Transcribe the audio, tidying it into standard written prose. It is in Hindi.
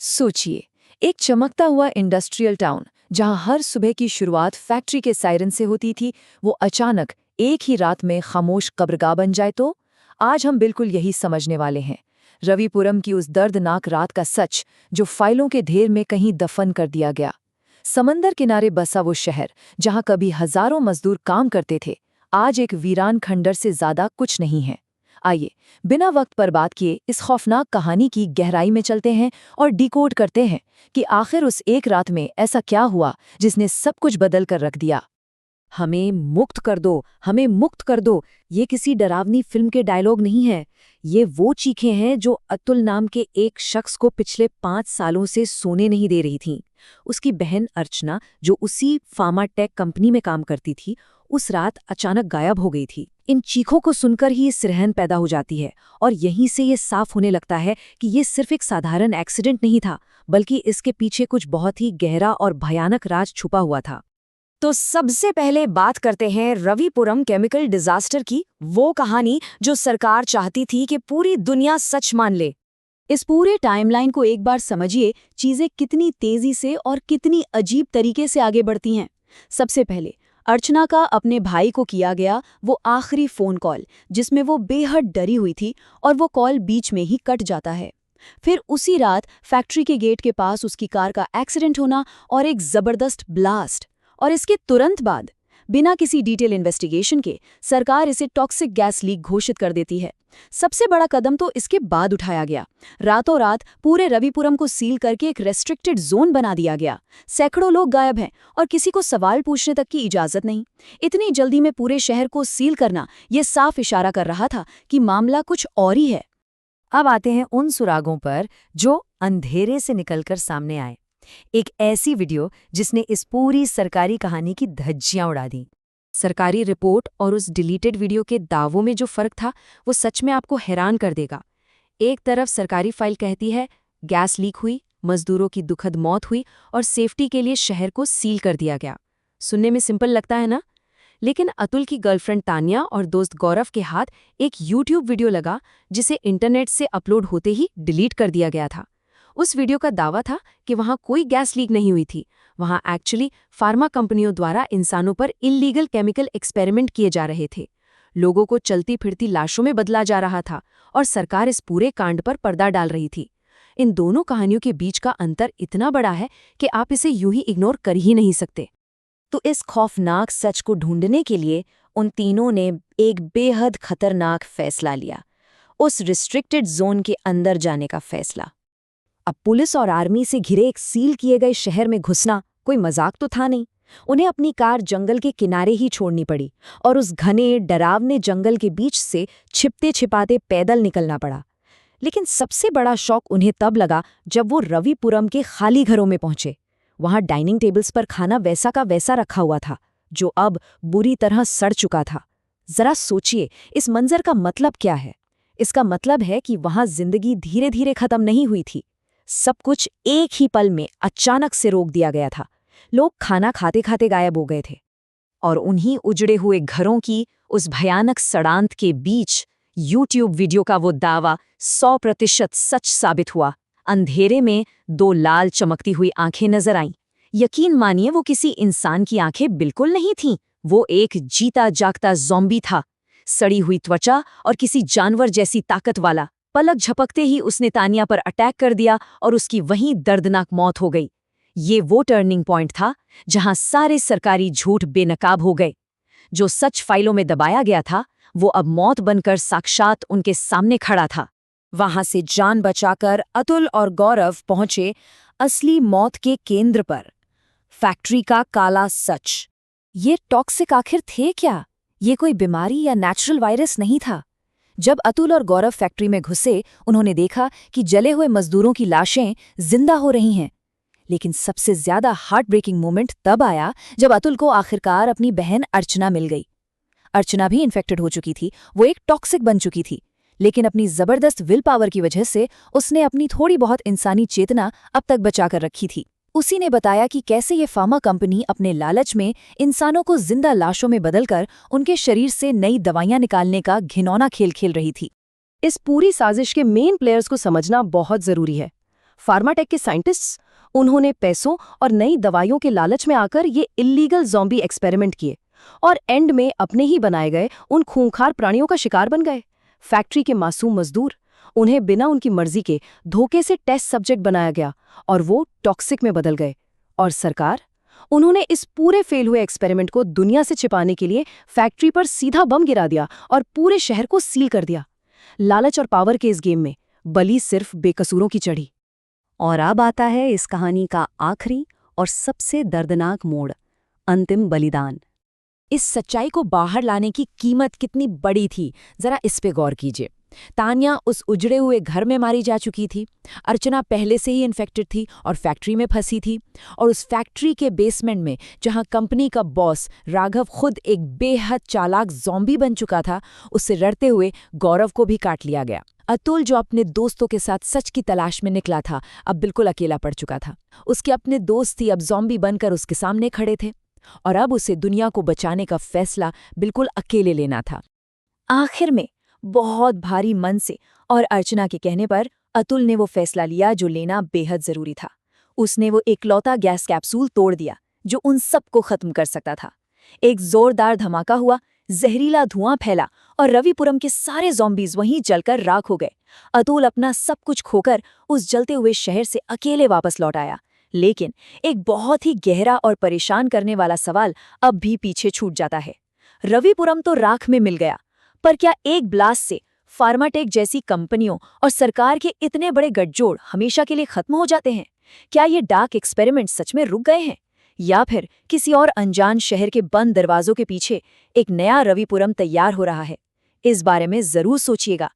सोचिए, एक चमकता हुआ इंडस्ट्रियल टाउन जहां हर सुबह की शुरुआत फैक्ट्री के सायरन से होती थी, वो अचानक एक ही रात में खामोश कब्रगाह बन जाए तो? आज हम बिल्कुल यही समझने वाले हैं। रविपुरम की उस दर्दनाक रात का सच, जो फाइलों के ढेर में कहीं दफन कर दिया गया। समंदर किनारे बसा वो शहर, जहां कभी हजारों मजदूर काम करते थे, आज एक वीरान खंडर से ज्यादा कुछ नहीं है। आइए, बिना वक्त बर्बाद किए इस खौफनाक कहानी की गहराई में चलते हैं और डिकोड करते हैं कि आखिर उस एक रात में ऐसा क्या हुआ जिसने सब कुछ बदल कर रख दिया। हमें मुक्त कर दो, हमें मुक्त कर दो, ये किसी डरावनी फिल्म के डायलॉग नहीं है। ये वो चीखें हैं जो अतुल नाम के एक शख्स को पिछले 5 सालों से सोने नहीं दे रही थीं। उसकी बहन अर्चना, जो उसी फार्मा टेक कंपनी में काम करती थी, उस रात अचानक गायब हो गई थी। इन चीखों को सुनकर ही सिरहन पैदा हो जाती है और यहीं से ये साफ होने लगता है कि ये सिर्फ एक साधारण एक्सीडेंट नहीं था, बल्कि इसके पीछे कुछ बहुत ही गहरा और भयानक राज छुपा हुआ था। तो सबसे पहले बात करते हैं रविपुरम केमिकल डिजास्टर की, वो कहानी जो सरकार चाहती थी कि पूरी दुनिया सच मान ले। इस पूरे टाइमलाइन को एक बार समझिए, चीजें कितनी तेजी से और कितनी अजीब तरीके से आगे बढ़ती हैं। सबसे पहले अर्चना का अपने भाई को किया गया वो आखिरी फोन कॉल, जिसमें वो बेहद डरी हुई थी, और वो कॉल बीच में ही कट जाता है। फिर उसी रात फैक्ट्री के गेट के पास उसकी कार का एक्सीडेंट होना और एक जबरदस्त ब्लास्ट, और इसके तुरंत बाद बिना किसी डिटेल इन्वेस्टिगेशन के सरकार इसे टॉक्सिक गैस लीक घोषित कर देती है। सबसे बड़ा कदम तो इसके बाद उठाया गया। रातों रात पूरे रविपुरम को सील करके एक रेस्ट्रिक्टेड जोन बना दिया गया। सैकड़ों लोग गायब हैं और किसी को सवाल पूछने तक की इजाजत नहीं। इतनी जल्दी में पूरे शहर को सील करना यह साफ इशारा कर रहा था कि मामला कुछ और ही है। अब आते हैं उन सुरागों पर जो अंधेरे से निकलकर सामने आए। एक ऐसी वीडियो जिसने इस पूरी सरकारी कहानी की धज्जियां उड़ा दी। सरकारी रिपोर्ट और उस डिलीटेड वीडियो के दावों में जो फर्क था, वो सच में आपको हैरान कर देगा। एक तरफ सरकारी फाइल कहती है गैस लीक हुई, मजदूरों की दुखद मौत हुई और सेफ्टी के लिए शहर को सील कर दिया गया। सुनने में सिंपल लगता है ना? लेकिन अतुल की गर्लफ्रेंड तान्या और दोस्त गौरव के हाथ एक यूट्यूब वीडियो लगा जिसे इंटरनेट से अपलोड होते ही डिलीट कर दिया गया था। उस वीडियो का दावा था कि वहां कोई गैस लीक नहीं हुई थी, वहां एक्चुअली फार्मा कंपनियों द्वारा इंसानों पर इल्लीगल केमिकल एक्सपेरिमेंट किए जा रहे थे। लोगों को चलती फिरती लाशों में बदला जा रहा था और सरकार इस पूरे कांड पर पर्दा डाल रही थी। इन दोनों कहानियों के बीच का अंतर इतना बड़ा है कि आप इसे यूं ही इग्नोर कर ही नहीं सकते। तो इस खौफनाक सच को ढूंढने के लिए उन तीनों ने एक बेहद खतरनाक फैसला लिया, उस रिस्ट्रिक्टेड जोन के अंदर जाने का फैसला। अब पुलिस और आर्मी से घिरे एक सील किए गए शहर में घुसना कोई मजाक तो था नहीं। उन्हें अपनी कार जंगल के किनारे ही छोड़नी पड़ी और उस घने डरावने जंगल के बीच से छिपते छिपाते पैदल निकलना पड़ा। लेकिन सबसे बड़ा शौक उन्हें तब लगा जब वो रविपुरम के खाली घरों में पहुंचे। वहां डाइनिंग टेबल्स पर खाना वैसा का वैसा रखा हुआ था, जो अब बुरी तरह सड़ चुका था। जरा सोचिए, इस मंजर का मतलब क्या है? इसका मतलब है कि वहां जिंदगी धीरे धीरे खत्म नहीं हुई थी, सब कुछ एक ही पल में अचानक से रोक दिया गया था। लोग खाना खाते खाते गायब हो गए थे और उन्हीं उजड़े हुए घरों की उस भयानक सड़ांत के बीच यूट्यूब वीडियो का वो दावा 100% सच साबित हुआ। अंधेरे में 2 लाल चमकती हुई आंखें नजर आईं। यकीन मानिए, वो किसी इंसान की आंखें बिल्कुल नहीं थीं। वो एक जीता जागता ज़ॉम्बी था, सड़ी हुई त्वचा और किसी जानवर जैसी ताकत वाला। पलक झपकते ही उसने तानिया पर अटैक कर दिया और उसकी वहीं दर्दनाक मौत हो गई। ये वो टर्निंग पॉइंट था जहां सारे सरकारी झूठ बेनकाब हो गए। जो सच फाइलों में दबाया गया था, वो अब मौत बनकर साक्षात उनके सामने खड़ा था। वहां से जान बचाकर अतुल और गौरव पहुंचे असली मौत के केंद्र पर, फैक्ट्री का काला सच। ये टॉक्सिक आखिर थे क्या? ये कोई बीमारी या नेचुरल वायरस नहीं था। जब अतुल और गौरव फैक्ट्री में घुसे, उन्होंने देखा कि जले हुए मजदूरों की लाशें जिंदा हो रही हैं। लेकिन सबसे ज्यादा हार्ट ब्रेकिंग मोमेंट तब आया जब अतुल को आखिरकार अपनी बहन अर्चना मिल गई। अर्चना भी इन्फेक्टेड हो चुकी थी, वो एक टॉक्सिक बन चुकी थी, लेकिन अपनी जबरदस्त विल पावर की वजह से उसने अपनी थोड़ी बहुत इंसानी चेतना अब तक बचाकर रखी थी। उसी ने बताया कि कैसे ये फार्मा कंपनी अपने लालच में इंसानों को जिंदा लाशों में बदलकर उनके शरीर से नई दवाइयां निकालने का घिनौना खेल खेल रही थी। इस पूरी साजिश के मेन प्लेयर्स को समझना बहुत जरूरी है। फार्माटेक के साइंटिस्ट्स, उन्होंने पैसों और नई दवाइयों के लालच में आकर ये इल्लीगल ज़ॉम्बी एक्सपेरिमेंट किए और एंड में अपने ही बनाए गए उन खूंखार प्राणियों का शिकार बन गए। फैक्ट्री के मासूम मजदूर, उन्हें बिना उनकी मर्जी के धोखे से टेस्ट सब्जेक्ट बनाया गया और वो टॉक्सिक में बदल गए। और सरकार, उन्होंने इस पूरे फेल हुए एक्सपेरिमेंट को दुनिया से छिपाने के लिए फैक्ट्री पर सीधा बम गिरा दिया और पूरे शहर को सील कर दिया। लालच और पावर के इस गेम में बलि सिर्फ बेकसूरों की चढ़ी। और अब आता है इस कहानी का आखिरी और सबसे दर्दनाक मोड़, अंतिम बलिदान। इस सच्चाई को बाहर लाने की कीमत कितनी बड़ी थी, जरा इस पे गौर कीजिए। तान्या उस उजड़े हुए घर में मारी जा चुकी थी, अर्चना पहले से ही इन्फेक्टेड थी और फैक्ट्री में फंसी थी, और उस फैक्ट्री के बेसमेंट में जहां कंपनी का बॉस राघव खुद एक बेहद चालाक ज़ॉम्बी बन चुका था, उससे लड़ते हुए गौरव को भी काट लिया गया। अतुल, जो अपने दोस्तों के साथ सच की तलाश में निकला था, अब बिल्कुल अकेला पड़ चुका था। उसके अपने दोस्त ही अब ज़ॉम्बी बनकर उसके सामने खड़े थे और अब उसे दुनिया को बचाने का फैसला बिल्कुल अकेले लेना था। आखिर में बहुत भारी मन से और अर्चना के कहने पर अतुल ने वो फैसला लिया जो लेना बेहद जरूरी था। उसने वो एकलौता गैस कैप्सूल तोड़ दिया जो उन सबको खत्म कर सकता था। एक जोरदार धमाका हुआ, जहरीला धुआं फैला और रविपुरम के सारे ज़ॉम्बीज वहीं जलकर राख हो गए। अतुल अपना सब कुछ खोकर उस जलते हुए शहर से अकेले वापस लौट आया। लेकिन एक बहुत ही गहरा और परेशान करने वाला सवाल अब भी पीछे छूट जाता है। रविपुरम तो राख में मिल गया, पर क्या एक ब्लास्ट से फार्माटेक जैसी कंपनियों और सरकार के इतने बड़े गठजोड़ हमेशा के लिए खत्म हो जाते हैं? क्या ये डार्क एक्सपेरिमेंट सच में रुक गए हैं, या फिर किसी और अनजान शहर के बंद दरवाजों के पीछे एक नया रविपुरम तैयार हो रहा है? इस बारे में जरूर सोचिएगा।